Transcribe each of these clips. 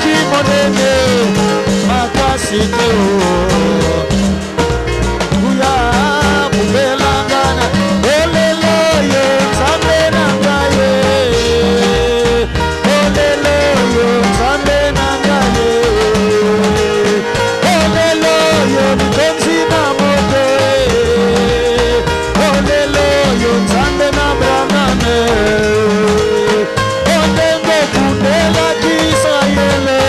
makasi monene makasi te kuya kubelangana olelo yo nzambe na ngai olelo yo nzambe na ngai olelo yo mikonzi na moto olelo yo nzambe na branane ondengo kundela ki Israele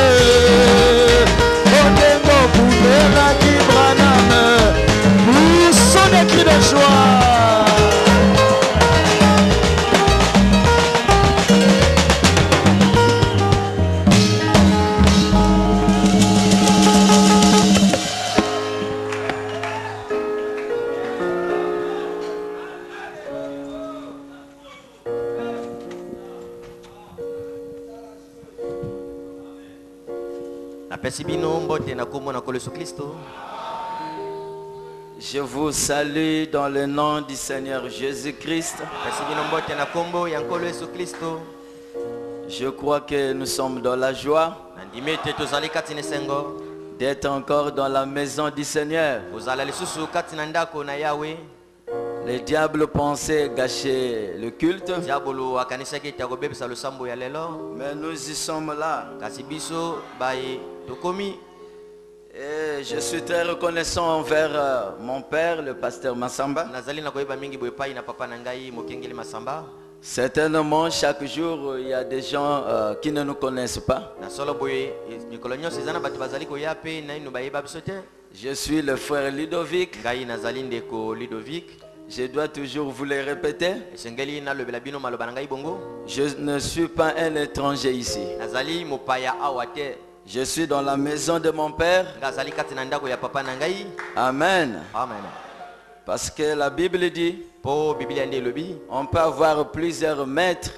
ondengo kundela ki branane nous sommes des cris de joie. Je vous salue dans le nom du Seigneur Jésus-Christ. Je crois que nous sommes dans la joie d'être encore dans la maison du Seigneur. Le diable pensait gâcher le culte, mais nous y sommes là. Et je suis très reconnaissant envers mon père, le pasteur Massamba. Certainement, chaque jour, il y a des gens qui ne nous connaissent pas. Je suis le frère Ludovic. Je dois toujours vous le répéter. Je ne suis pas un étranger ici. Je suis dans la maison de mon père. Amen. Parce que la Bible dit, on peut avoir plusieurs maîtres,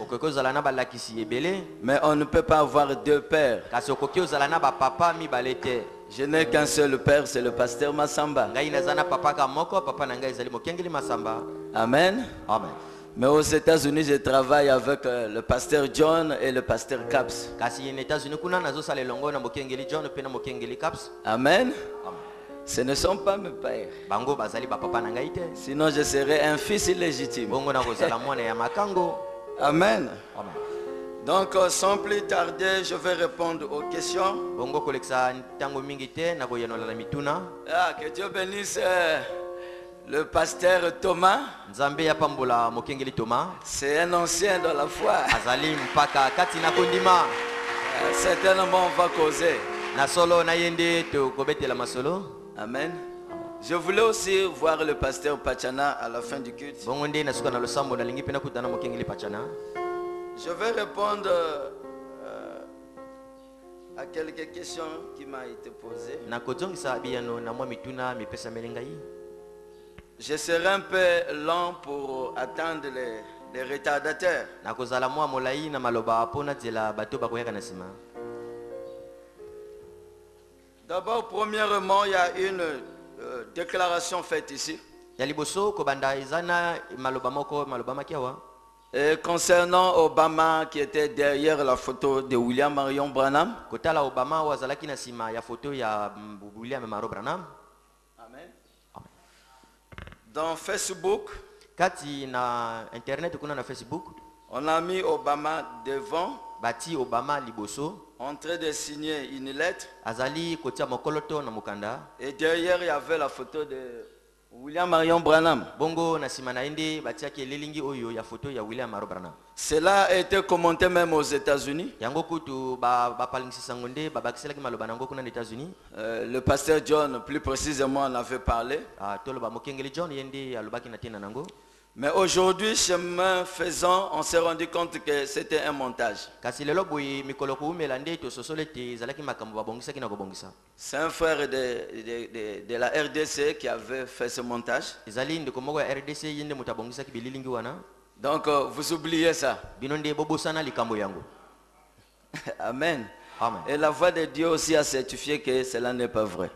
mais on ne peut pas avoir deux pères. Je n'ai qu'un seul père, c'est le pasteur Massamba. Amen. Mais aux États-Unis, je travaille avec le pasteur John et le pasteur Caps. Amen. Ce ne sont pas mes pères. Sinon, je serais un fils illégitime. Amen. Donc, sans plus tarder, je vais répondre aux questions. Que Dieu bénisse le pasteur Thomas. C'est un ancien dans la foi. Certainement, on va causer. Amen. Je voulais aussi voir le pasteur Pachana à la fin du culte. Je vais répondre à quelques questions qui m'ont été posées. Je serai un peu lent pour attendre les retardateurs. D'abord, premièrement, il y a une déclaration faite ici. Et concernant Obama qui était derrière la photo de William Marion Branham. Amen. Dans Facebook, on a mis Obama devant, en train de signer une lettre. Et derrière, il y avait la photo de William Marion Branham. Cela a été commenté même aux États-Unis. Le pasteur John, plus précisément, en avait parlé. Mais aujourd'hui, chemin faisant, on s'est rendu compte que c'était un montage. C'est un frère de la RDC qui avait fait ce montage. Donc vous oubliez ça. Amen. Et la voix de Dieu aussi a certifié que cela n'est pas vrai.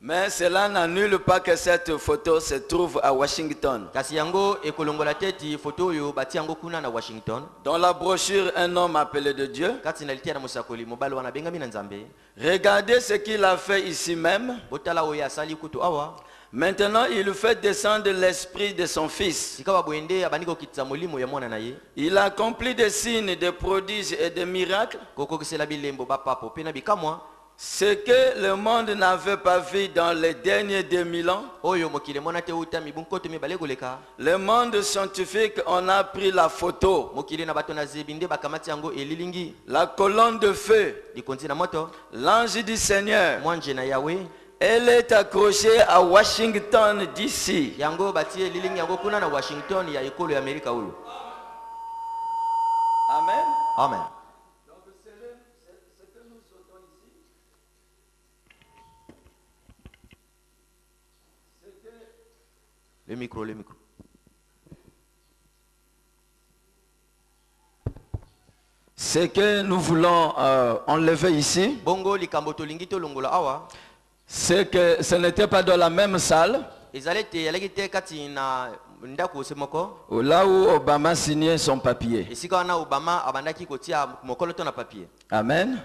Mais cela n'annule pas que cette photo se trouve à Washington. kasi yango ekolongola te eti foto oyo batia yango kuna na Washington. Dans la brochure Un homme appelé de Dieu, Kati na litia na mosakoli mobali wana bengami na Nzambe. regardez ce qu'il a fait ici même. Botala oyo asali kutu awa. Maintenant, il fait descendre l'esprit de son fils. Sika babwende abandi kokitisa molimo ya mwana na ye. Il a accompli des signes, des prodiges et des miracles. Kokokisela bilembo bapapo pe na bikamwa. Ce que le monde n'avait pas vu dans les derniers 2000 ans. Oyo mokile mona te uta mibunkoto mibale koleka. Le monde scientifique, on a pris la photo. Mokile na bato na zebinde bakamati yango elilingi. La colonne de feu. Likonzi na moto. L'ange du Seigneur. Mwanje na Yahweh. Elle est accrochée à Washington DC. Yango batie elilingi yango kuna na Washington ya ekolo ya Amerika oyo. Amen. Amen. Le micro, le micro. Ce que nous voulons enlever ici, Bongo likambo tolingi tolongola awa. c'est que ce n'était pas dans la même salle, Ezalete yalekite kati na ndako semoko. là où Obama signait son papier. Esika wana Obama abandaki kotia mokolo to na papier. Amen.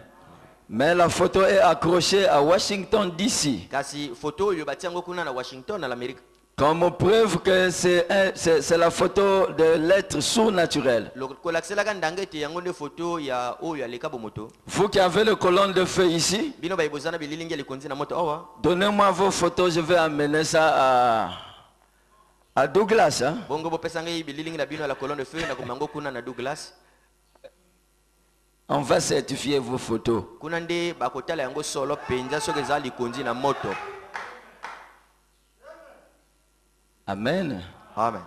Mais la photo est accrochée à Washington DC. Kasi photo yo batiango kuna na Washington na l'Amérique. Comme preuve que c'est la photo de l'être surnaturel. Kolakselaka ndangete yango nde photo ya oyo aleka bomoto. Vous qui avez le colonne de feu ici, Bino baibozana bililingi likonzi na moto awa. donnez-moi vos photos, je vais amener ça à Douglas. Hein? Bongo bopesanga bililingi na bino la colonne de feu na kumango kuna na Douglas. On va certifier vos photos. Kuna nde bakotala yango solo penza soki eza likonzi na moto. Amen. Amen.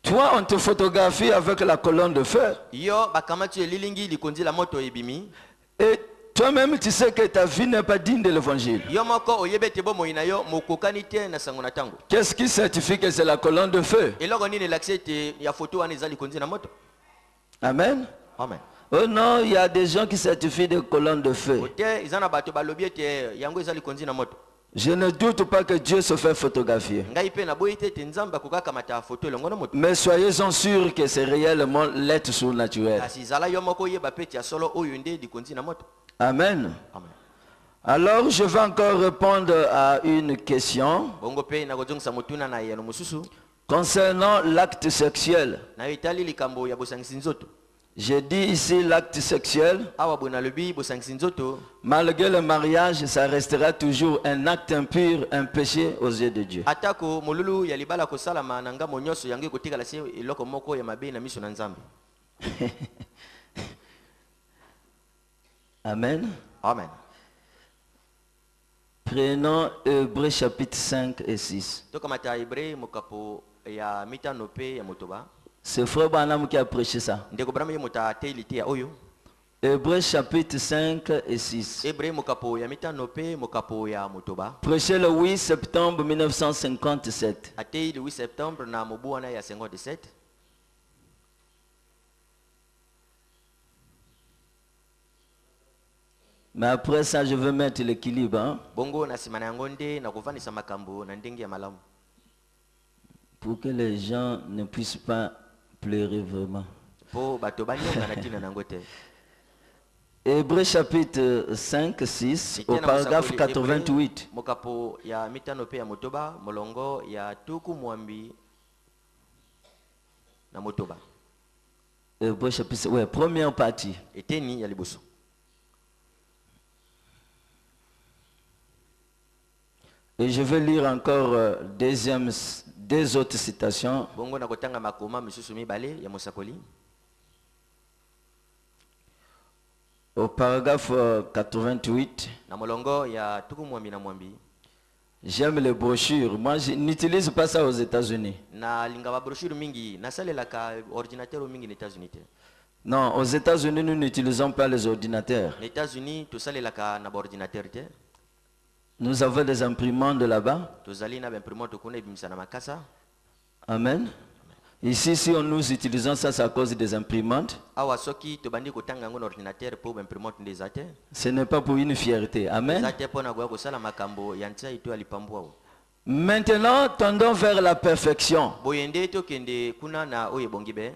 Toi, on te photographie avec la colonne de feu. Yo bakamati elilingi likonzi la moto ebimi. Et toi-même, tu sais que ta vie n'est pas digne de l'évangile. Yo moko oyebete bo moyina yo mokokani te na sango na tango. Qu'est-ce qui certifie que c'est la colonne de feu? Eloko nini l'accepte ya photo wana eza likonzi na moto. Amen. Amen. Oh non, il y a des gens qui certifient des colonnes de feu. Ote izana bato balobi ete yango eza likonzi na moto. Je ne doute pas que Dieu se fait photographier. Ngai pe na boyi te nzamba kokaka mata photo elongo na moto. Mais soyez-en sûrs que c'est réellement l'être surnaturel. Kasi zala yo moko yeba peti ya solo oyo nde likonzi na moto. Amen. Amen. Alors, je vais encore répondre à une question Bongo pe na kozongisa motuna na yano mususu. concernant l'acte sexuel. Na itali likambo ya bosangisi nzoto. J'ai dit ici l'acte sexuel. Awa bona lobi bosangisi nzoto. Malgré le mariage, ça restera toujours un acte impur, un péché aux yeux de Dieu. Atako molulu ya libala kosalama na ngamo nyonso yango kotikala se eloko moko ya mabe na miso na Nzambe. Amen. Amen. Prenons Hébreux chapitre 5 et 6. Toka mata Hébreu mokapo ya mitano pe ya motoba. C'est Frère Branham qui a prêché ça. Ndeko Branham ye mota teilite ya oyo. Hébreux chapitre 5 et 6. Hébreu mokapo ya mitano pe mokapo ya motoba. Prêché le 8 septembre 1957. Atei le 8 septembre na mobu wana ya 57. Mais après ça, je veux mettre l'équilibre. Hein, Bongo na simana yango nde na kovanisa makambo na ndenge ya malamu. pour que les gens ne puissent pas pleurer vraiment. Po bato banyonga na tina nango te. Hébreux chapitre 5, 6, au paragraphe 88. Mokapo ya mitano pe ya motoba, molongo ya tuku mwambi na motoba. Hébreux chapitre, ouais, première partie. Eteni ya liboso. Et je vais lire encore deux autres citations. Bongo na kotanga makoma misusu mibale ya mosakoli. Au paragraphe 88. Na molongo ya tuku mwambi na mwambi. J'aime les brochures. Moi, je n'utilise pas ça aux États-Unis. Na linga ba brochure mingi, na salela ka ordinateur mingi aux États-Unis te. Non, aux États-Unis, nous n'utilisons pas les ordinateurs. Les États-Unis, to salela ka na ordinateur te. Nous avons des imprimantes de là-bas. To zali na imprimante kuna ibimisa na makasa. Amen. Ici, si nous utilisons ça, c'est à cause des imprimantes. Awa soki tobandi kotanga ngo na ordinateur pour imprimante ndeza te. Ce n'est pas pour une fierté. Amen. Eza te pona goya kosala makambo ya ntia ito alipambwa. Maintenant, tendons vers la perfection. Boyende to kende kuna na oye bongibe.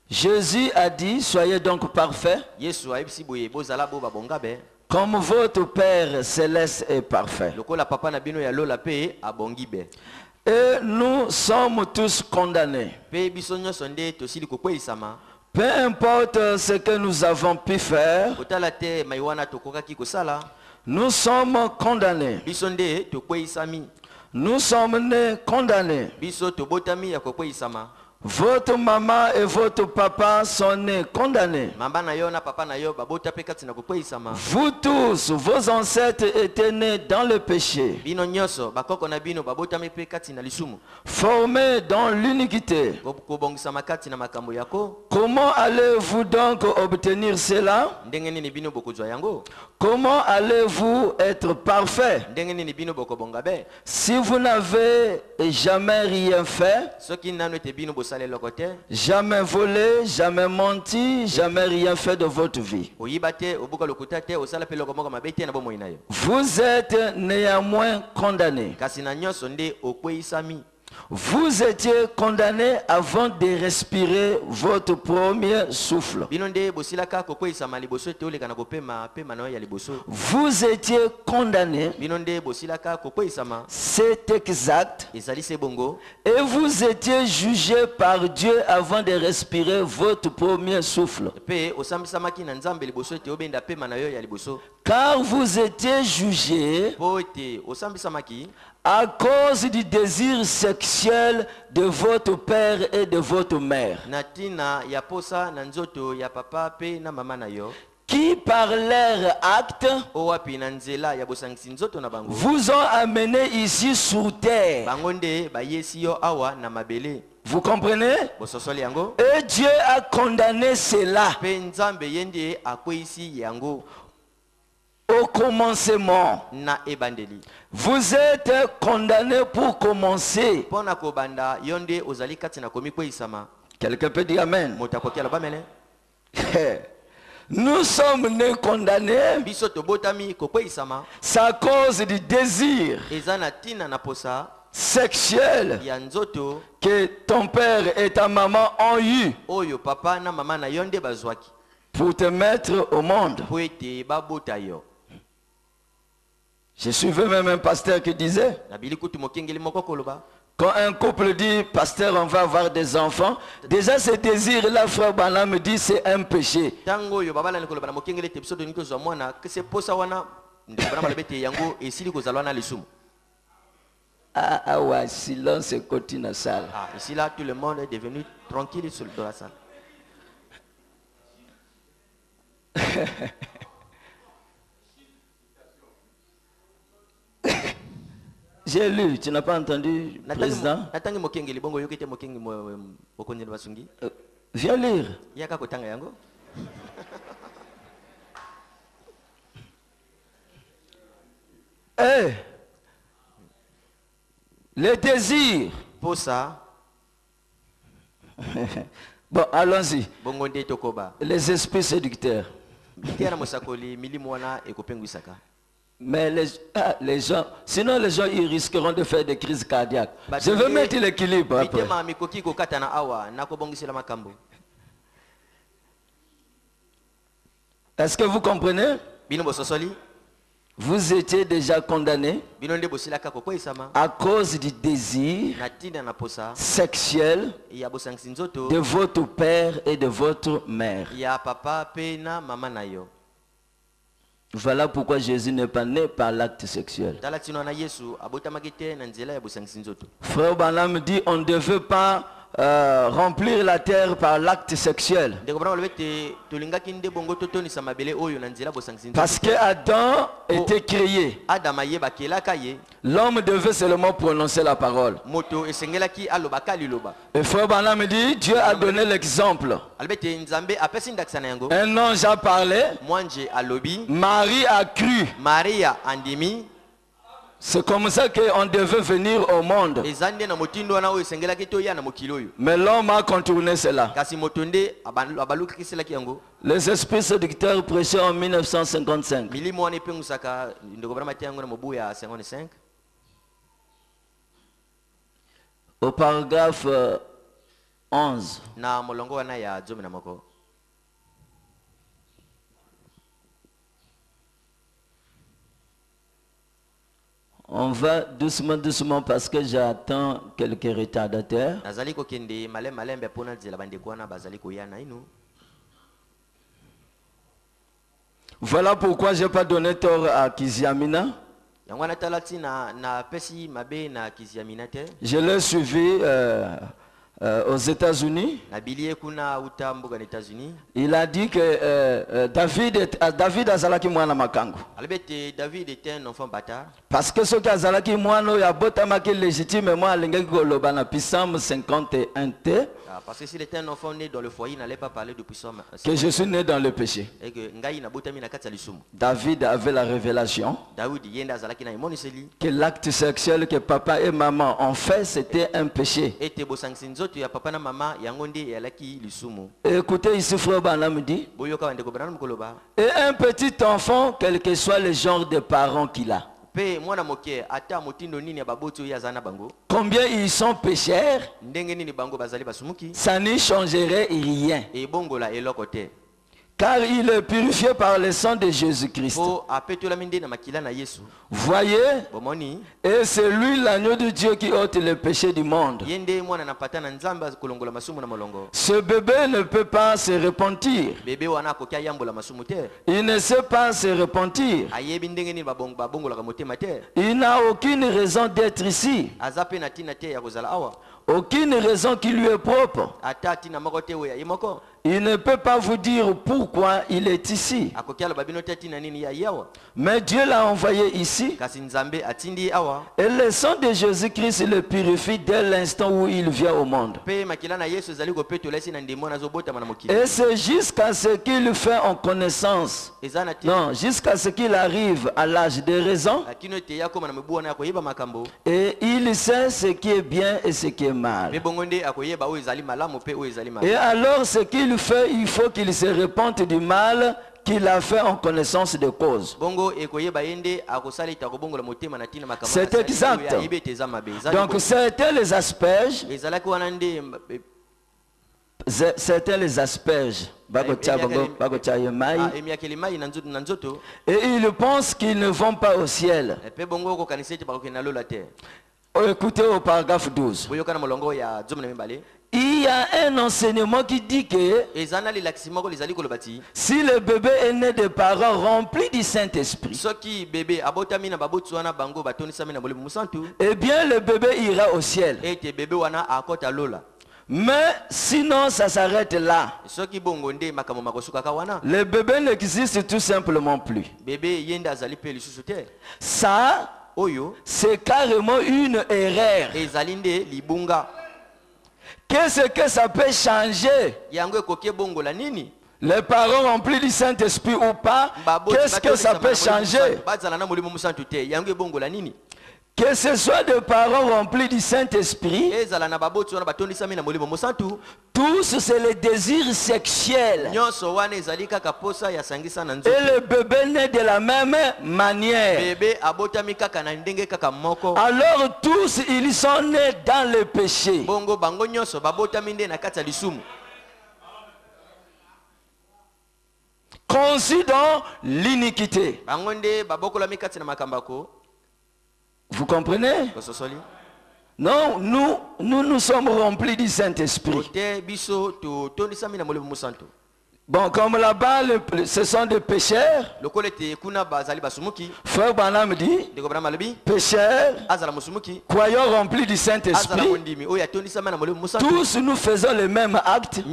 Jésus a dit, soyez donc parfaits, Yesu aibisi boye bozala bo babongabe. comme votre Père céleste est parfait. Lokola papa na bino ya lola pe abongibe. Et nous sommes tous condamnés. Pe biso nyonso nde tosili kokweisama. Peu importe ce que nous avons pu faire, Kotala te maiwana tokokaki kosala. nous sommes condamnés. Biso nde tokweisami. Nous sommes nés condamnés. Biso tobotami ya kokweisama. Votre maman et votre papa sont nés condamnés. Mamba na yo na papa na yo babota pe kati na kokweisama. Vous tous, vos ancêtres étaient nés dans le péché, Bino nyonso bakoko na bino babotami pe kati na lisumu. formés dans l'iniquité. Kobongisama kati na makambo yako. Comment allez-vous donc obtenir cela? Ndenge nini bino bokozwa yango? Comment allez-vous être parfait Ndenge nini bino bokobonga be? si vous n'avez jamais rien fait, Soki nanu ete bino bosale lokote, jamais volé, jamais menti, jamais rien fait de votre vie? oyiba te, obuka lokuta te, osala pe loko moko mabe te na bomoi na yo. Vous êtes néanmoins condamnés. Kasi na nyonso nde okweisami. Vous étiez condamnés avant de respirer votre premier souffle. Bino nde bosilaka kokweisama liboso ete oleka na kopema pema na yo ya liboso. Vous étiez condamnés, Bino nde bosilaka kokweisama. c'est exact. Ezali se bongo. Et vous étiez jugés par Dieu avant de respirer votre premier souffle. Pe osambisama na nzambe liboso ete obenda pema na yo ya liboso. Car vous étiez jugés Po ete osambisamaki à cause du désir sexuel de votre père et de votre mère, na tina ya posa na nzoto ya papa pe na mama na yo. qui par leur acte Owapi na nzela ya bosangisi nzoto na bango. vous ont amené ici sur terre. Bango nde bayesi yo awa na mabele. Vous comprenez? Bososoli yango. Et Dieu a condamné cela Pe nzambe yende akweisi yango au commencement. na ebandeli. Vous êtes condamnés pour commencer. Pona kobanda yonde ozali kati na komi kweisama. Quelqu'un peut dire Amen. Motakoki aloba mele. Nous sommes nés condamnés. Biso tobotami kokweisama. C'est à cause du désir Eza na tina na posa sexuel ya nzoto que ton père et ta maman ont eu oyo papa na mama na yonde bazwaki. pour te mettre au monde. Po ete babota yo. Je suivais même un pasteur qui disait, Na bilikutu mokengeli moko koloba. quand un couple dit, pasteur, on va avoir des enfants, déjà ce désir-là, frère Bana me dit, c'est un péché. Tango yo babala ni koloba na mokengeli te biso doniko zwa mwana que c'est posa wana ndabana malebete yango esili kozalwa na lisumu. Ah ouais, silence et continue la salle. Ah, ici là tout le monde est devenu tranquille dans la salle. J'ai lu, tu n'as pas entendu, président? Natangi mokengeli bongo yokete mokengi bokonzi basungi. Viens lire. Yaka kotanga yango. Eh, le désir. Posa Bon, allons-y. bongo nde tokoba. Les esprits séducteurs. Tiana mosakoli milimo wana ekopengwisaka. Mais les gens, sinon les gens ils risqueront de faire des crises cardiaques. Je veux mettre l'équilibre après. Mitema mikoki kokata na awa nakobongisela makambo. Est-ce que vous comprenez? Bino bososoli Vous étiez déjà condamnés bino nde bosilaka kokweisama à cause du désir na tina na posa sexuel ya bosangisi nzoto de votre père et de votre mère. ya papa pe na mama na yo. Voilà pourquoi Jésus n'est pas né par l'acte sexuel. Tala tino na Yesu abotamaki te na nzela ya bosangisi nzoto. Frère Branham dit on ne devait pas remplir la terre par l'acte sexuel. Ndeko bana balobete tolingaki nde bongo totonisa mabele oyo na nzela bosangisi nzoto. Parce que Adam était créé. Adama ye bakelaka ye. L'homme devait seulement prononcer la parole. Moto esengelaki alobaka liloba. Et frère Branham dit Dieu a donné l'exemple. Albete nzambe apesi ndakisa na yango. Un ange a parlé. Mwanje alobi. Marie a cru. Maria andimi. C'est comme ça qu'on devait venir au monde. Mais l'homme a contourné cela. Les esprits séducteurs prêchaient en 1955. Au paragraphe 11. On va doucement, doucement parce que j'attends quelques retardataires. Voilà pourquoi je n'ai pas donné tort à Kiziamina. Je l'ai suivi aux États-Unis. Il a dit que David azalaki mwana makangu. David était un enfant bâtard. Parce que ce qui azalaki mwana ya botamaki légitime moi alingaki koloba na Psalm 51t. Parce que s'il était un enfant né dans le foyer, il n'allait pas parler de puissance. Que je suis né dans le péché. David avait la révélation que l'acte sexuel que papa et maman ont fait, c'était un péché. Et écoutez ici, frère Branham dit, et un petit enfant, quel que soit le genre de parents qu'il a, combien ils sont pécheurs, ça n'y changerait rien. Car il est purifié par le sang de Jésus-Christ. Voyez, et c'est lui l'agneau de Dieu qui ôte le péché du monde. Ce bébé ne peut pas se repentir. Il ne sait pas se repentir. Il n'a aucune raison d'être ici. Aucune raison qui lui est propre. Il ne peut pas vous dire pourquoi il est ici. Mais Dieu l'a envoyé ici. Et le sang de Jésus-Christ le purifie dès l'instant où il vient au monde. Et c'est jusqu'à ce qu'il fait en connaissance. Non, jusqu'à ce qu'il arrive à l'âge de raison. Et il sait ce qui est bien et ce qui est mal. Et alors ce qu'il fait, il faut qu'il se repente du mal qu'il a fait en connaissance de cause. C'est exact. Donc c'était les asperges. C'était les asperges. Et ils pensent qu'ils ne vont pas au ciel. Écoutez au paragraphe 12. Il y a un enseignement qui dit que si le bébé est né de parents remplis du Saint-Esprit, eh bien le bébé ira au ciel. Mais sinon ça s'arrête là. Le bébé n'existe tout simplement plus. Ça, c'est carrément une erreur. Qu'est-ce que ça peut changer? Les parents remplis du Saint-Esprit ou pas, qu'est-ce que ça peut changer? Que ce soit des parents remplis du Saint-Esprit, tous c'est le désir sexuel. Et le bébé naît de la même manière. Alors tous ils sont nés dans le péché. Conçus dans l'iniquité. Vous comprenez? Non, nous sommes remplis du Saint-Esprit. Bon, comme là-bas, ce sont des pécheurs. Frère Branham dit, pécheurs, croyants remplis du Saint-Esprit, tous nous faisons le même acte.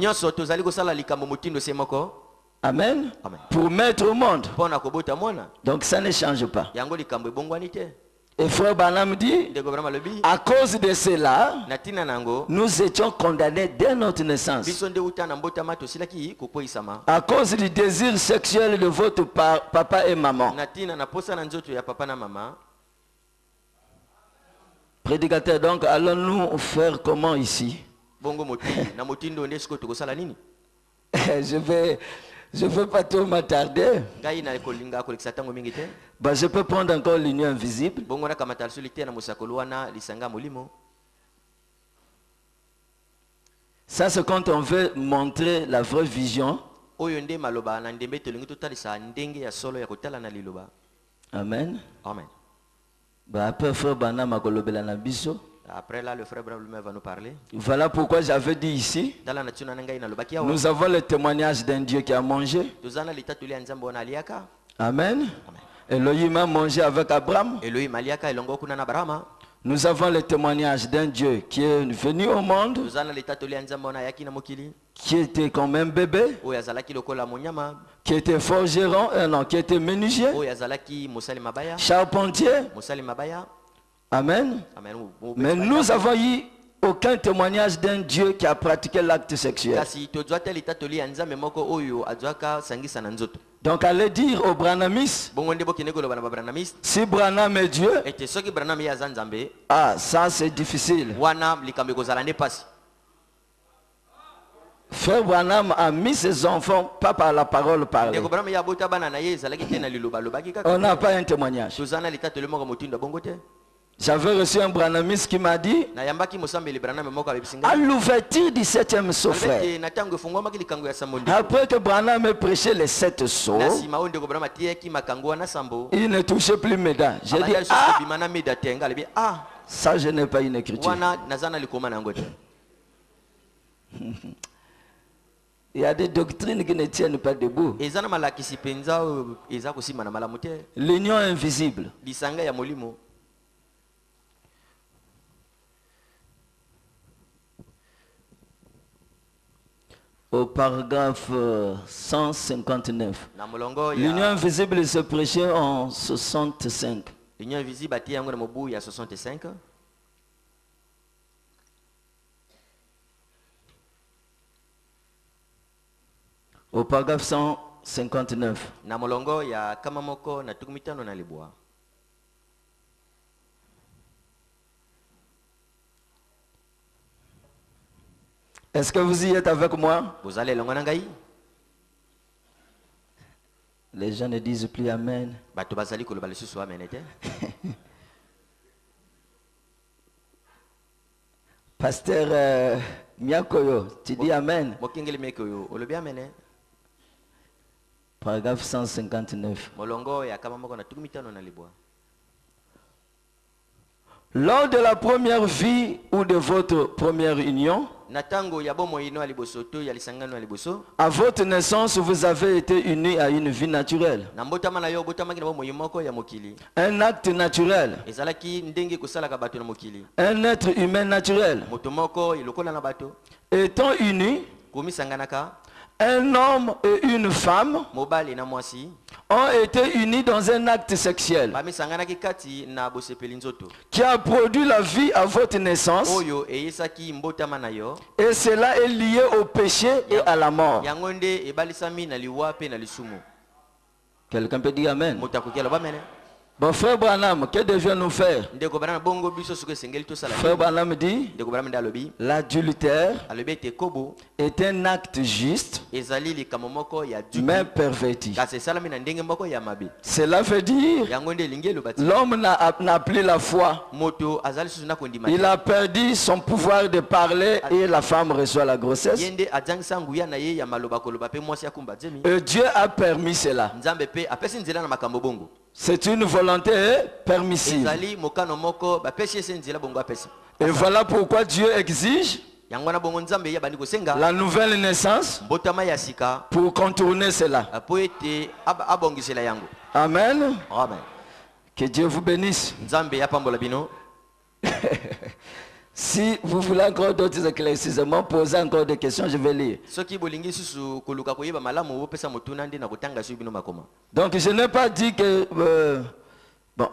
Amen. Pour mettre au monde. Donc ça ne change pas. Et frère Branham dit, à cause de cela, nous étions condamnés dès notre naissance. À cause du désir sexuel de votre papa et maman. Prédicateur, donc allons-nous faire comment ici? Je vais pas trop m'attarder. Bah, je peux prendre encore l'union invisible. Ça, c'est quand on veut montrer la vraie vision. Amen. Amen. Bah, après, frère Branham a kolobela na biso. Après là, le frère Branham va nous parler. Voilà pourquoi j'avais dit ici, nous avons le témoignage d'un Dieu qui a mangé. Amen. Elohim a mangé avec Abraham. Nous avons le témoignage d'un Dieu qui est venu au monde, qui était comme un bébé, qui était forgeron, non, qui était menuisier, charpentier. Amen. Mais nous avons eu aucun témoignage d'un Dieu qui a pratiqué l'acte sexuel. Donc allez dire aux Branhamistes, si Branham est Dieu, ah, ça c'est difficile. Frère Branham a mis ses enfants pas par la parole parlée. On n'a pas un témoignage. J'avais reçu un Branhamiste qui m'a dit, à l'ouverture du 7e saut, frère, après que Branham ait prêché les 7 sauts, il ne touchait plus mes dents. J'ai dit, ah, ça je n'ai pas une écriture. Il y a des doctrines qui ne tiennent pas debout. L'union invisible. Au paragraphe 159. L'union invisible se prêchait en 65. L'union invisible a été en 65. Au paragraphe 159. Est-ce que vous y êtes avec moi? Vous allez les gens ne disent plus Amen. Pasteur Miakoyo, tu dis Amen. Paragraphe 159. Lors de la première vie ou de votre première union, à votre naissance, vous avez été unis à une vie naturelle. Un acte naturel. Un être humain naturel. Étant unis, un homme et une femme ont été unis dans un acte sexuel qui a produit la vie à votre naissance, et cela est lié au péché et à la mort. Quelqu'un peut dire Amen. Bon, frère Branham, que devons-nous faire? Frère Branham dit, l'adultère est un acte juste, mais perverti. Cela veut dire, l'homme n'a plus la foi. Il a perdu son pouvoir de parler et la femme reçoit la grossesse. Et Dieu a permis cela. C'est une volonté permissive. Et voilà pourquoi Dieu exige la nouvelle naissance pour contourner cela. Amen. Que Dieu vous bénisse. Si vous voulez encore d'autres éclaircissements, posez encore des questions, je vais lire. Donc je n'ai pas dit que bon,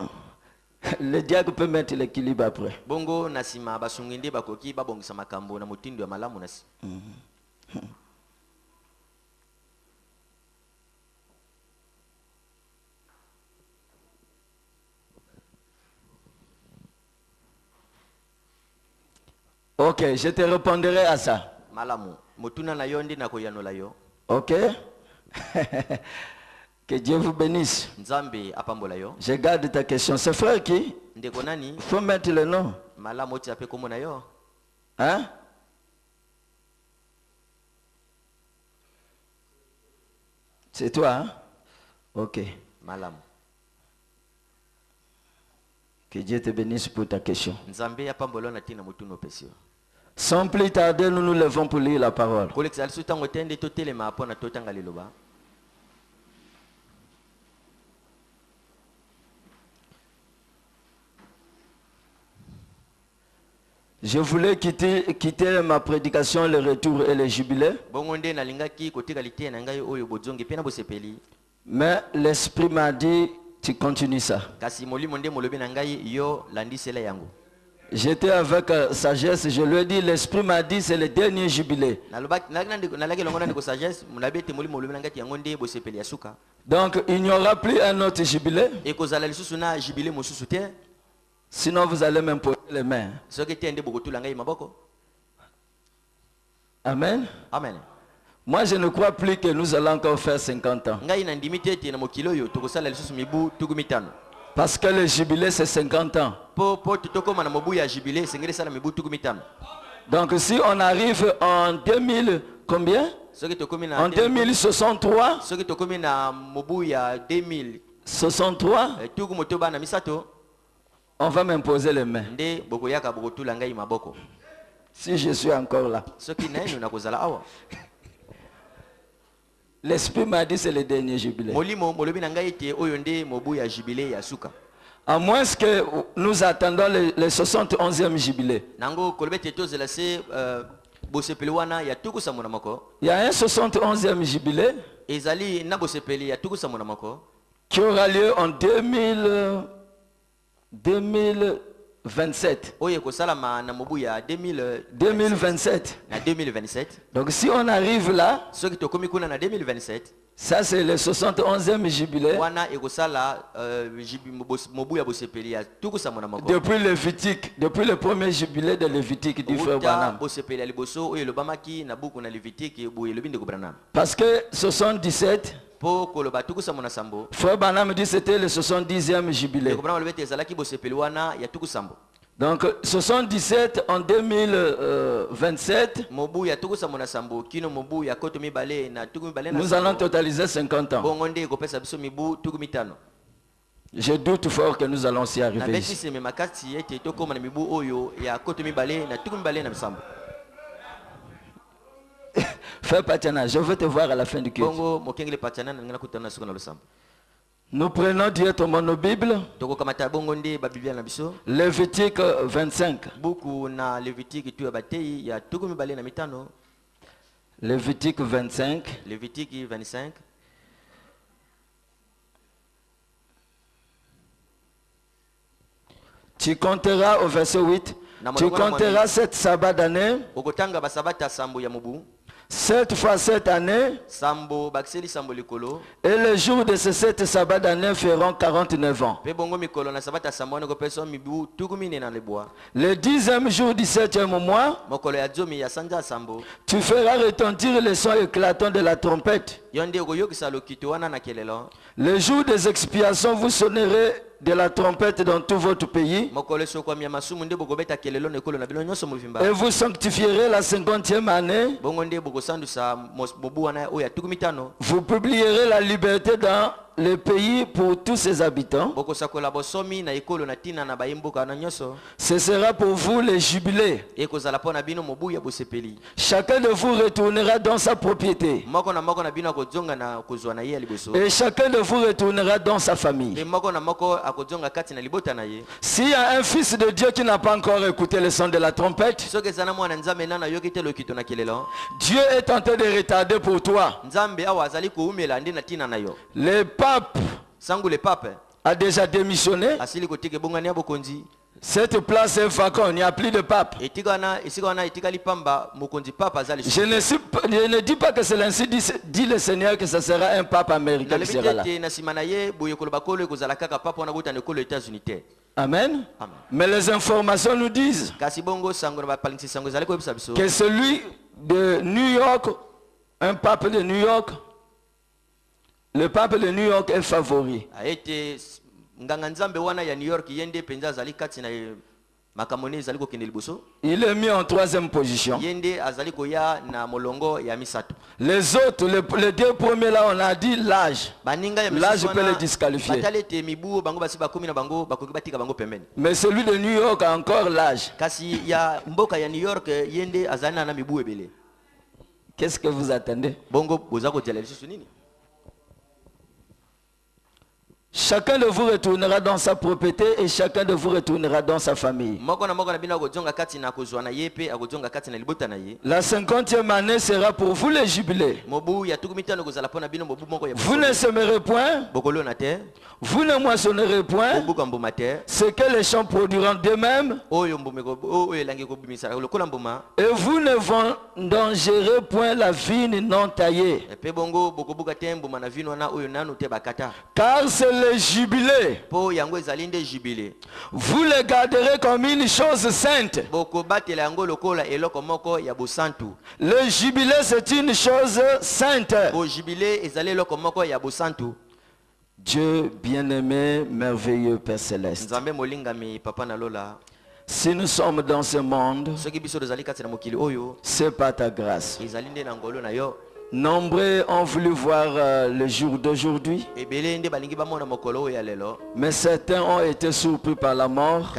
le diable peut mettre l'équilibre après. Ok, je te répondrai à ça. Malamu. Motuna na yo ndi na koyanola yo. Ok. Que Dieu vous bénisse. Nzambe apambola yo. Je garde ta question. C'est frère qui? Ndeko nani? Il faut mettre le nom. Malamu ti ape komo na yo. Hein? C'est toi, hein? Ok. Malamu. Que Dieu te bénisse pour ta question. Nzambe apambola na tina mutuno pesio. Sans plus tarder, nous nous levons pour lire la parole. Je voulais quitter ma prédication, le retour et le jubilé. Mais l'Esprit m'a dit, tu continues ça. J'étais avec sagesse, je lui ai dit, l'Esprit m'a dit, c'est le dernier jubilé. Donc, il n'y aura plus un autre jubilé. Sinon, vous allez m'imposer les mains. Amen. Amen. Moi, je ne crois plus que nous allons encore faire 50 ans. Parce que le jubilé, c'est 50 ans. Donc, si on arrive en 2000, combien? En 2063, 63, on va m'imposer les mains. Si je suis encore là. L'Esprit m'a dit c'est le dernier jubilé. À moins que nous attendons le 71e jubilé. Il y a un 71e jubilé qui aura lieu en 2027. 2027. Donc si on arrive là, ça c'est le 71e jubilé. Depuis Lévitique, depuis le premier jubilé de Lévitique du frère Branham. Parce que 77, frère Branham dit c'était le 70e jubilé. Donc 77 en 2027, nous allons totaliser 50 ans. Je doute fort que nous allons s'y arriver ici. Frère Patiana, je veux te voir à la fin du culte. Nous prenons directement nos Bibles. Lévitique 25. Lévitique 25. Tu compteras au verset 8. Tu compteras 7 sabbats d'année. 7 fois 7 années. Et les jours de ces 7 sabbats d'année feront 49 ans. Le 10e jour du 7e mois, tu feras retentir le son éclatant de la trompette. Le jour des expiations, vous sonnerez de la trompette dans tout votre pays. Et vous sanctifierez la 50e année. Vous publierez la liberté dans le pays pour tous ses habitants. Ce sera pour vous le jubilé. Chacun de vous retournera dans sa propriété. Et chacun de vous retournera dans sa famille. S'il y a un fils de Dieu qui n'a pas encore écouté le son de la trompette, Dieu est en train de retarder pour toi. Le pape a déjà démissionné. Cette place est vacante, il n'y a plus de pape. Je ne dis pas que c'est ainsi dit le Seigneur que ce sera un pape américain qui sera là. Amen. Mais les informations nous disent que celui de New York, un pape de New York, le pape de New York est favori. Il est mis en 3e position. Les autres, les 2 premiers là, on a dit l'âge. L'âge peut les disqualifier. Mais celui de New York a encore l'âge. Qu'est-ce que vous attendez? Chacun de vous retournera dans sa propriété et chacun de vous retournera dans sa famille. La 50e année sera pour vous le jubilé. Vous ne semerez point, vous ne moissonnerez point ce que les champs produiront d'eux-mêmes, et vous ne vendangerez point la vigne non taillée. Car c'est le jubilé. Vous le garderez comme une chose sainte. Le jubilé, c'est une chose sainte. Dieu bien-aimé, merveilleux Père Céleste. Si nous sommes dans ce monde, c'est par ta grâce. Nombreux ont voulu voir le jour d'aujourd'hui, mais certains ont été surpris par la mort.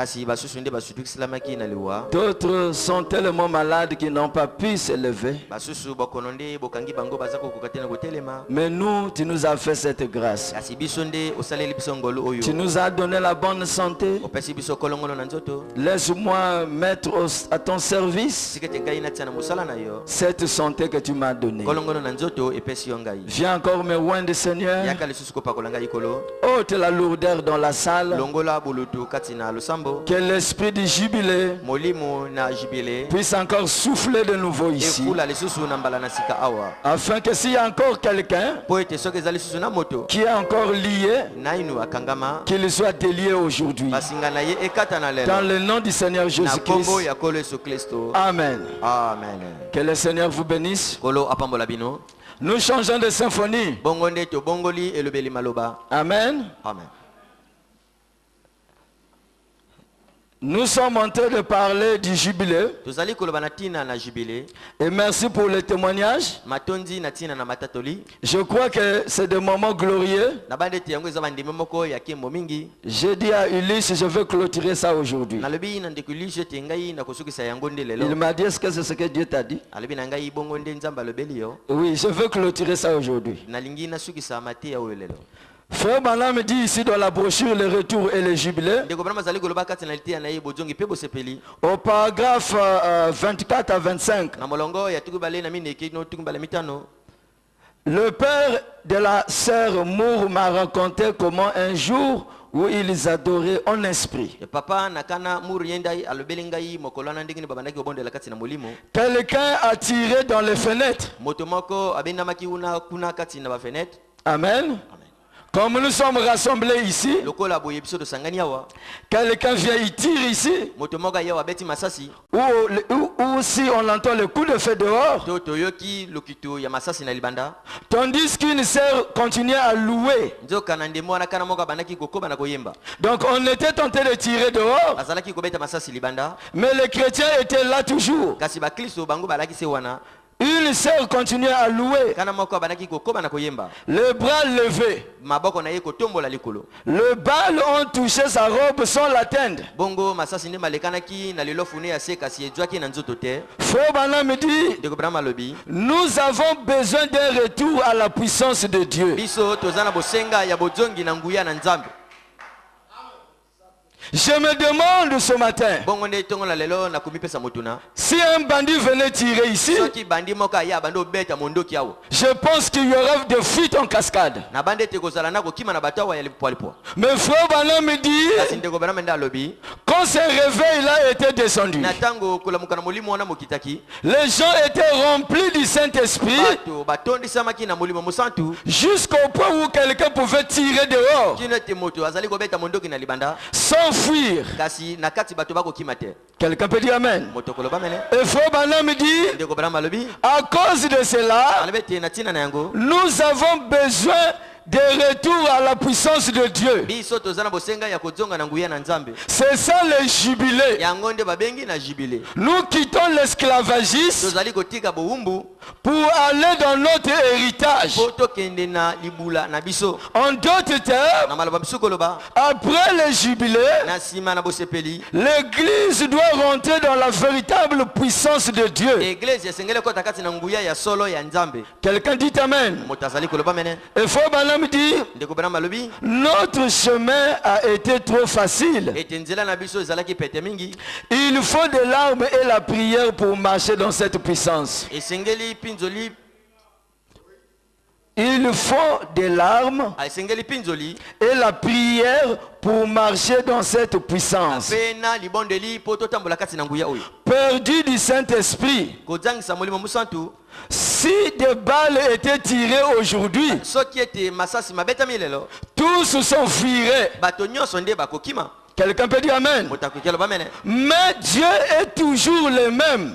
D'autres sont tellement malades qu'ils n'ont pas pu se lever. Mais nous, tu nous as fait cette grâce. Tu nous as donné la bonne santé. Laisse-moi mettre à ton service cette santé que tu m'as donnée. Viens encore me oindre, Seigneur. Ôte la lourdeur dans la salle. Que l'esprit du jubilé puisse encore souffler de nouveau ici. Afin que s'il y a encore quelqu'un qui est encore lié, qu'il soit délié aujourd'hui. Dans le nom du Seigneur Jésus-Christ. Amen. Amen. Que le Seigneur vous bénisse. Nous changeons de symphonie. Amen. Amen. Nous sommes en train de parler du jubilé. Et merci pour le témoignage. Je crois que c'est des moments glorieux. J'ai dit à Ulysse, je veux clôturer ça aujourd'hui. Il m'a dit, est-ce que c'est ce que Dieu t'a dit? Oui, je veux clôturer ça aujourd'hui. Frère Branham me dit ici dans la brochure le retour et le jubilé. Au paragraphe 24 à 25. Le père de la sœur Moore m'a raconté comment un jour où ils adoraient en esprit, quelqu'un a tiré dans les fenêtres. Amen. Comme nous sommes rassemblés ici, quelqu'un vient, il tire ici, ou si on entend le coup de feu dehors, tandis qu'une sœur continuait à louer. Donc on était tenté de tirer dehors, mais les chrétiens étaient là toujours. Une sœur continuait à louer, le bras levé. Le bal ont touché sa robe sans l'atteindre. Frère Branham me dit, nous avons besoin d'un retour à la puissance de Dieu. Je me demande ce matin, si un bandit venait tirer ici, je pense qu'il y aura des fuites en cascade. Mais frère Branham me dit, comme quand ce réveil-là était descendu, les gens étaient remplis du Saint-Esprit jusqu'au point où quelqu'un pouvait tirer dehors, s'enfuir. Quelqu'un peut dire Amen. Et Frère Branham dit, à cause de cela, nous avons besoin de retour à la puissance de Dieu. C'est ça le jubilé. Nous quittons l'esclavagisme pour aller dans notre héritage. En d'autres termes, après le jubilé, l'Église doit rentrer dans la véritable puissance de Dieu. Quelqu'un dit Amen. Et Frère Branham dit, notre chemin a été trop facile. Il faut des larmes et la prière pour marcher dans cette puissance. Il faut des larmes et la prière pour marcher dans cette puissance. Perdu du Saint-Esprit. Si des balles étaient tirées aujourd'hui, tous s'enfuiraient. Quelqu'un peut dire Amen. Mais Dieu est toujours le même.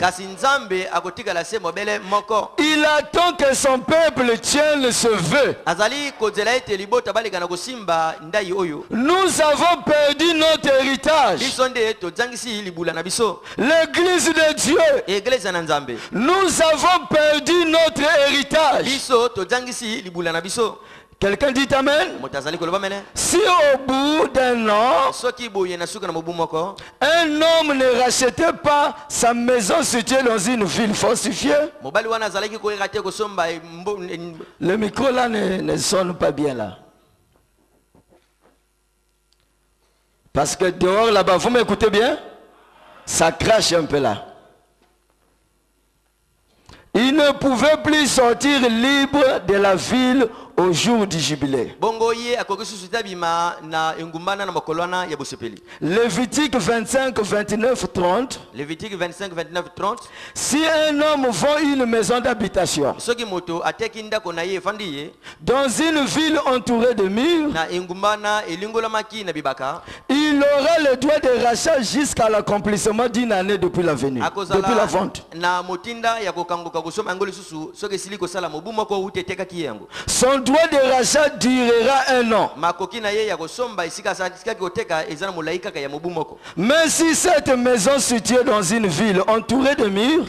Il attend que son peuple tienne ce vœu. Nous avons perdu notre héritage. L'Église de Dieu. Nous avons perdu notre héritage. Quelqu'un dit Amen. Si au bout d'un an, un homme ne rachetait pas sa maison située dans une ville fortifiée, le micro là ne sonne pas bien là. Parce que dehors là-bas, vous m'écoutez bien? Ça crache un peu là. Il ne pouvait plus sortir libre de la ville au jour du jubilé. Lévitique 25, 29, 30. Lévitique 25, 29, 30. Si un homme vend une maison d'habitation dans une ville entourée de murs, il aura le droit de rachat jusqu'à l'accomplissement d'une année depuis la venue, depuis la vente. Son droit de rachat durera un an. Mais si cette maison située dans une ville entourée de murs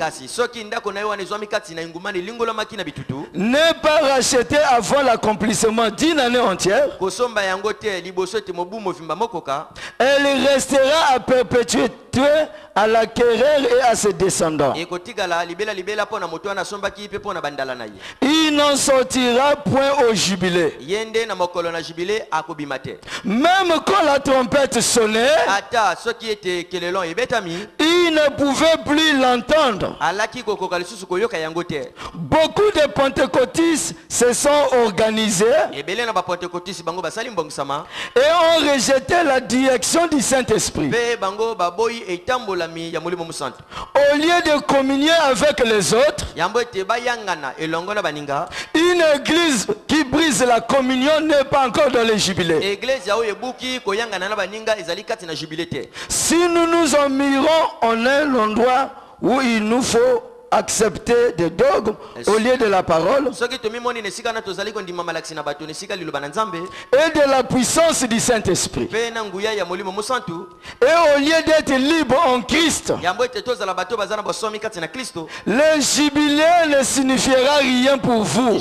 n'est pas rachetée avant l'accomplissement d'une année entière, elle restera à perpétuité à l'acquéreur et à ses descendants. Il n'en sortira point au jubilé. Même quand la trompette sonnait, il ne pouvait plus l'entendre. Beaucoup de pentecôtistes se sont organisés et ont rejeté la direction du Saint-Esprit. Au lieu de communier avec les autres, une église qui brise la communion n'est pas encore dans le jubilé. Si nous nous en mirons en un endroit où il nous faut accepter des dogmes au lieu de la parole et de la puissance du Saint-Esprit, et au lieu d'être libre en Christ, le jubilé ne signifiera rien pour vous.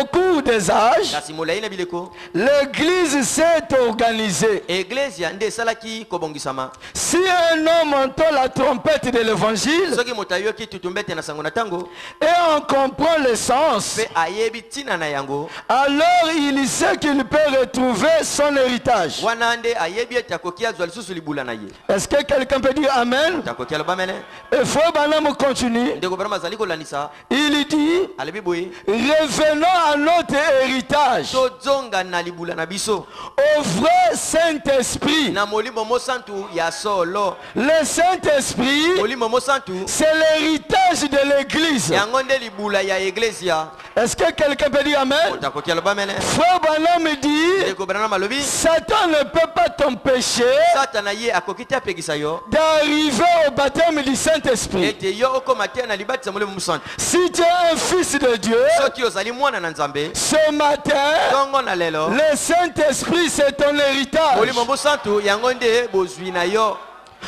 Au cours des âges, l'église s'est organisée. Si un homme entend la trompette trompette de l'évangile et on comprend le sens, alors il sait qu'il peut retrouver son héritage. Est-ce que quelqu'un peut dire Amen? Et frère Branham continue. Il dit, revenons à notre héritage, au vrai Saint-Esprit. Le Saint-Esprit, c'est l'héritage de l'Église. Est-ce que quelqu'un peut dire Amen? Frère Branham dit, Satan ne peut pas t'empêcher d'arriver au baptême du Saint-Esprit. Si tu es un fils de Dieu, ce matin, le Saint-Esprit c'est ton héritage.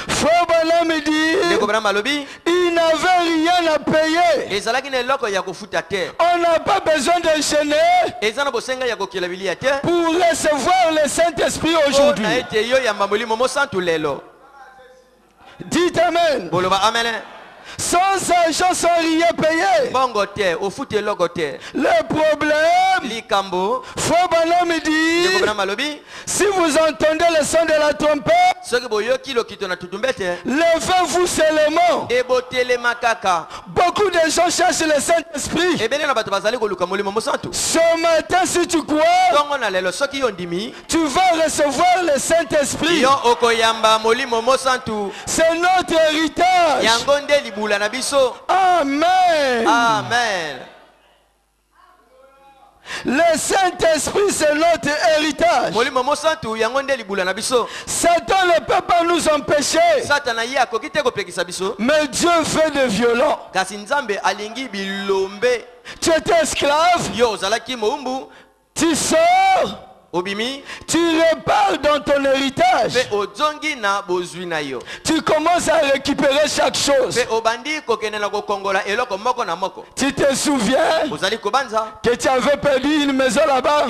Frère Branham dit, il n'avait rien à payer. On n'a pas besoin d'enchaîner pour recevoir le Saint-Esprit aujourd'hui. Dites Amen. Sans argent, sans rien payer. Le problème, Frère Branham dit, si vous entendez le son de la trompette, levez-vous seulement. Beaucoup de gens cherchent le Saint-Esprit. Ce matin, si tu crois, tu vas recevoir le Saint-Esprit. C'est notre héritage. Amen. Amen. Le Saint-Esprit c'est notre héritage. Satan ne peut pas nous empêcher. Mais Dieu fait de violents. Tu étais esclave. Tu sors. Tu repars dans ton héritage. Tu commences à récupérer chaque chose. Tu te souviens que tu avais perdu une maison là-bas.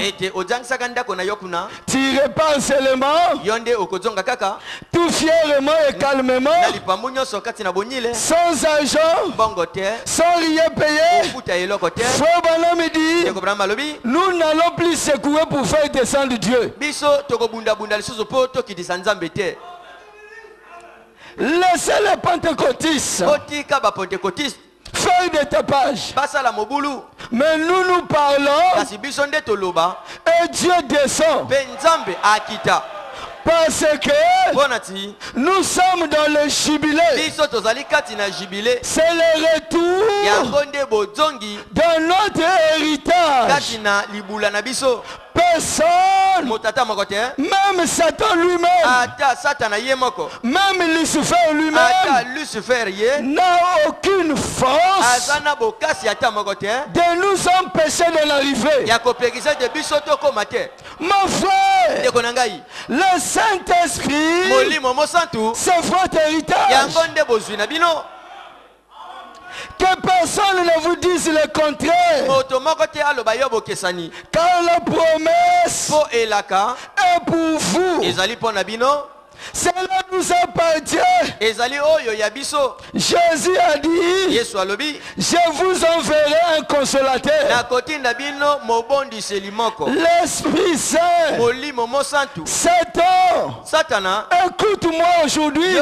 Tu repars seulement, tout fièrement et calmement, sans argent, sans rien payer. Frère Branham dit, nous n'allons plus secouer pour faire des de Dieu. Laissez les pentecôtistes faire des tapages. Mais nous parlons et Dieu descend. Parce que nous sommes dans le jubilé. C'est le retour dans notre héritage. Personne, même Satan lui-même, même Lucifer lui-même, n'a aucune force de nous empêcher de l'arriver. Mon frère, le Saint-Esprit, c'est votre héritage. Que personne ne vous dise le contraire. Car la promesse est pour vous. Cela nous appartient. Jésus a dit, je vous enverrai un consolateur. L'Esprit Saint. Satan, écoute-moi aujourd'hui.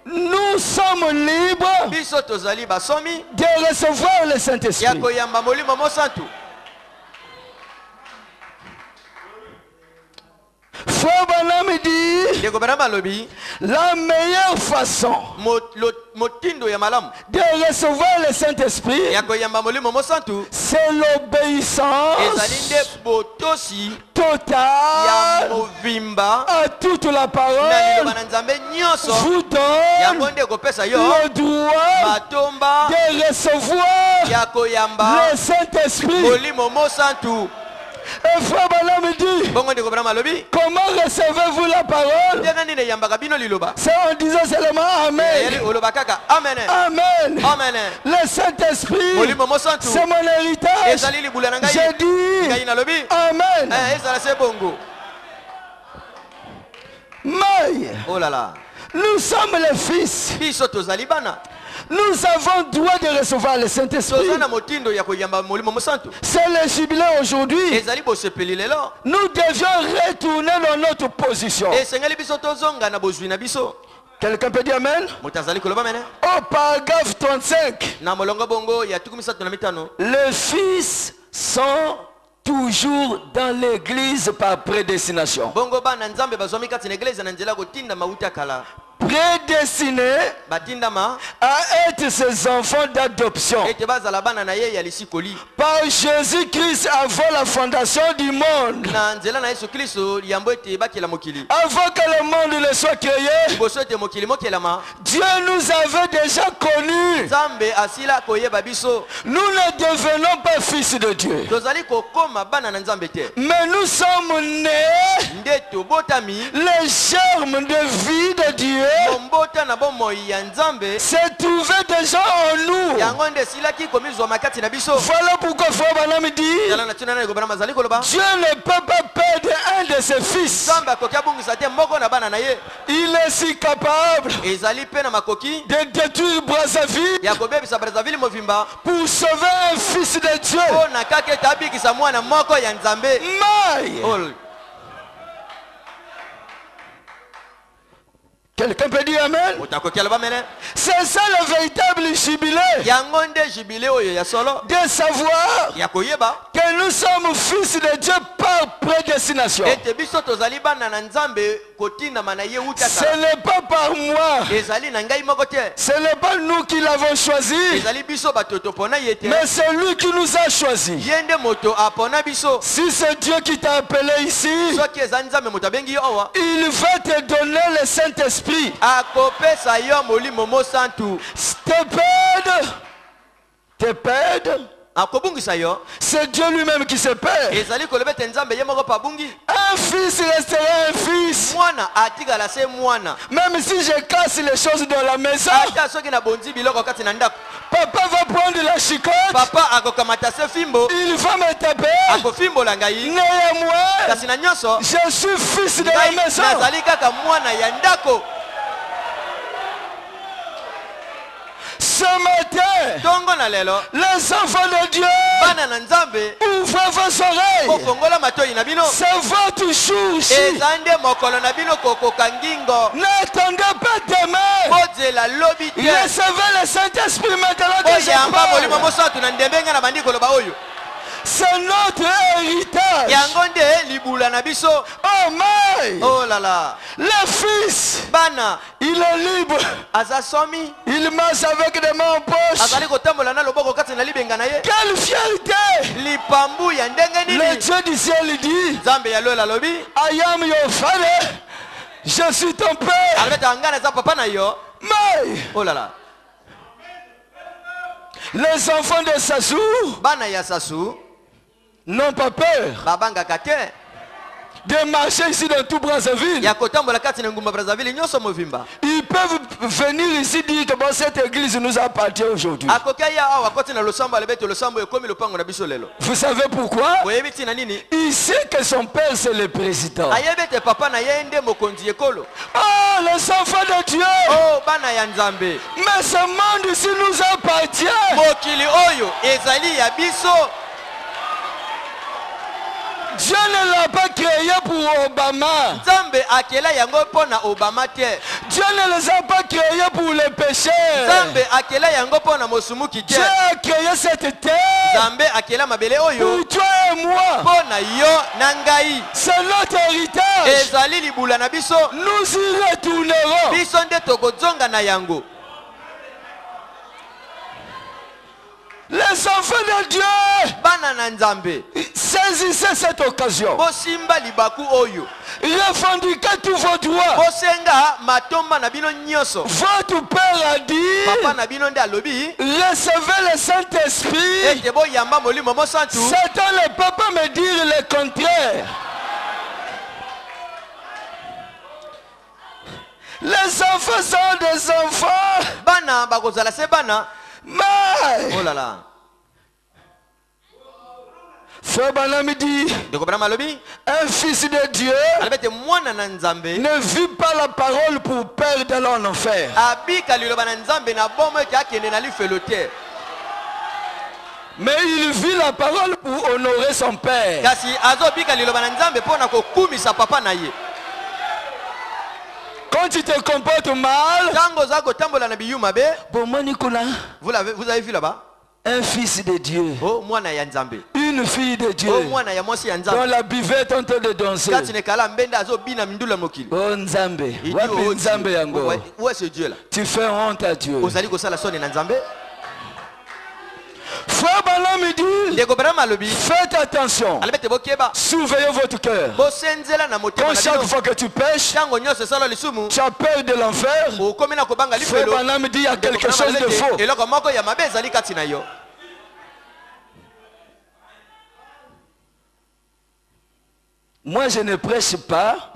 Nous sommes libres de recevoir le Saint-Esprit. Frère Branham dit, la meilleure façon de recevoir le Saint-Esprit, c'est l'obéissance totale à toute la parole. Vous donne le droit de recevoir le Saint-Esprit. Et frère Branham dit, comment recevez-vous la parole? C'est en disant seulement Amen. Amen. Le Saint-Esprit, c'est mon héritage. J'ai dit Amen. Oh là là. Nous sommes les fils. Nous avons droit de recevoir le Saint-Esprit. C'est le jubilé aujourd'hui. Nous devions retourner dans notre position. Quelqu'un peut dire Amen? Au paragraphe 35, les fils sont toujours dans l'église par prédestination. Prédestinés à être ses enfants d'adoption par Jésus-Christ avant la fondation du monde, avant que le monde ne soit créé. Dieu nous avait déjà connus. Nous ne devenons pas fils de Dieu, mais nous sommes nés les germes de vie de Dieu. C'est trouvé déjà en nous. Voilà pourquoi Frère Branham dit Dieu ne peut pas perdre un de ses fils. Il est si capable de détruire Brazzaville pour sauver un fils de Dieu. Quelqu'un peut dire Amen? C'est ça le véritable jubilé. De savoir que nous sommes fils de Dieu par prédestination. Ce n'est pas par moi. Ce n'est pas nous qui l'avons choisi, mais c'est lui qui nous a choisi. Si c'est Dieu qui t'a appelé ici, il va te donner le Saint-Esprit. Te pède. C'est Dieu lui-même qui se perd. Un fils restera un fils. Même si je casse les choses dans la maison, papa va prendre la chicotte. Il va me taper. Néanmoins, je suis fils de la maison. Ce matin, les enfants de Dieu, ouvrez vos oreilles. C'est votre jour. N'attendez pas demain. Recevez le Saint-Esprit maintenant que je parle. C'est notre héritage. Oh my! Oh là là. Le fils, Bana, il est libre. Il marche avec des mains en poche. Quelle fierté! Le Dieu du ciel dit, I am your father. Je suis ton père. Mais, oh là là. Les enfants de Sassou n'ont pas peur de marcher ici dans tout Brazzaville. Ils peuvent venir ici dire que bon, cette église nous appartient aujourd'hui. Vous savez pourquoi? Il sait que son père c'est le président. Oh, les enfants de Dieu. Mais ce monde ici nous appartient. Dieu ne l'a pas créé pour Obama. Dieu ne les a pas créés pour les pécheurs. Dieu a créé cette terre pour toi et moi. C'est notre héritage. Nous y retournerons. Les enfants de Dieu, saisissez cette occasion. Revendiquez tous vos droits. Votre père a dit, recevez le Saint-Esprit. Satan ne peut pas me dire le contraire. Les enfants sont des enfants. Mais, oh là là. Frère Branham dit, un fils de Dieu ne vit pas la parole pour perdre en enfer. Mais il vit la parole pour honorer son père. Quand tu te comportes mal, vous avez vu là-bas un fils de Dieu, une fille de Dieu, dans la buvette en train de danser. Oh Nzambe, où est ce Dieu là? Tu fais honte à Dieu. Frère Branham dit, faites attention, surveillez votre cœur. Quand chaque fois que tu pêches, tu as peur de l'enfer. Frère Branham dit, il y a quelque chose de faux. Moi je ne prêche pas